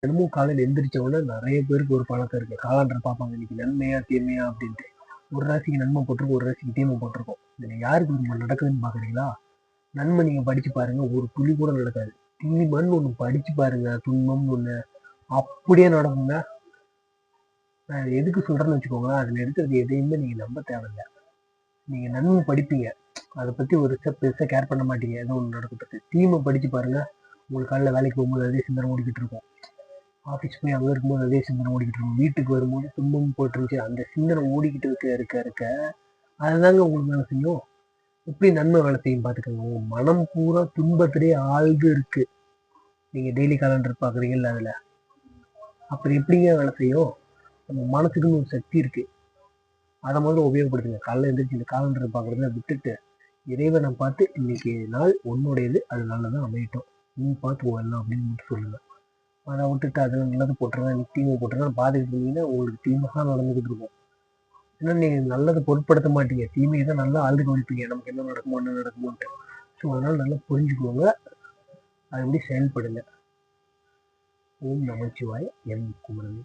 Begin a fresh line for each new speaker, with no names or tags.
தினமும் காலையில எந்திரிச்ச உடனே நெறைய பேருக்கு ஒரு பழக்கம் இருக்கு. காலண்டர பார்ப்பாங்க. இன்னைக்கு நன்மையா, தீமையா அப்படின்ட்டு. ஒரு ராசிக்கு நன்மை போட்டிருக்கும், ஒரு ராசிக்கு தீமை போட்டிருக்கும். இதுல யாருக்கு நடக்குதுன்னு பார்க்குறீங்களா? நன்மை நீங்க படிச்சு பாருங்க. ஒரு துளி கூட நடக்காது. தீமைன்னு ஒண்ணு படிச்சு பாருங்க. துன்பம்னு ஒண்ணு அப்படியே நடக்குங்க. நான் எதுக்கு சொல்றேன்னு வச்சுக்கோங்களேன், அதுல இருக்கிறது எதையுமே நீங்க நம்ப தேவையில்ல. நீங்க நன்மை படிப்பீங்க. அத பத்தி ஒரு பெருசா கேர் பண்ண மாட்டீங்க. ஏதோ ஒண்ணு நடக்கறதுக்கு. தீமை படிச்சு பாருங்க. உங்களுக்கு காலைல வேலைக்கு போகும்போது அதே சிந்தனை ஓடிக்கிட்டு இருக்கும். ஆஃபீஸ் போய் அங்க இருக்கும்போது அதே சிந்தனை ஓடிக்கிட்டு இருக்கும். வீட்டுக்கு வரும்போது துன்பம் போட்டுருந்துச்சு. அந்த சிந்தனை ஓடிக்கிட்டு இருக்க அதுதாங்க உங்களுக்கு வேலை செய்யும். எப்படி நன்மை வேலை செய்யும் பார்த்துக்கோங்க. உங்க மனம் பூரா துன்பத்திலேயே ஆழ்ந்து இருக்கு. நீங்க டெய்லி காலண்டர் பார்க்குறீங்கல்ல அதுல. அப்புறம் எப்படிங்க வேலை செய்யும்? நம்ம மனசுக்குன்னு ஒரு சக்தி இருக்கு. அத முதல்ல உபயோகப்படுத்துங்க. காலைல எந்திரிச்சு இந்த காலண்டர பார்க்குறத விட்டுட்டு, இறைவன பார்த்து இன்னைக்கு நாள் உன்னுடையது. அது நல்லதா அமையட்டும். நீ பார்த்துக்கோ எல்லாம் அப்படின்னு மட்டும் சொல்லுங்க. அத விட்டுட்டு அதுல நல்லது போட்டுருங்க, இன்னைக்கு தீமை போட்டுருங்கன்னு பார்த்துக்கிட்டு இருந்தீங்கன்னா, உங்களுக்கு தீமை தான் நடந்துகிட்டு இருக்கும். ஏன்னா நீங்க நல்லத பொருட்படுத்த மாட்டீங்க. தீமைய தான் நல்லா ஆழ்ந்து கவனிப்பீங்க. நமக்கு என்ன நடக்குமோ, என்ன நடக்குமோன்ட்டு. ஸோ அதனால நல்லா புரிஞ்சுக்கோங்க. அதுபடி செயல்படுங்க. ஓம் நமச்சிவாய. எம் குமரன்.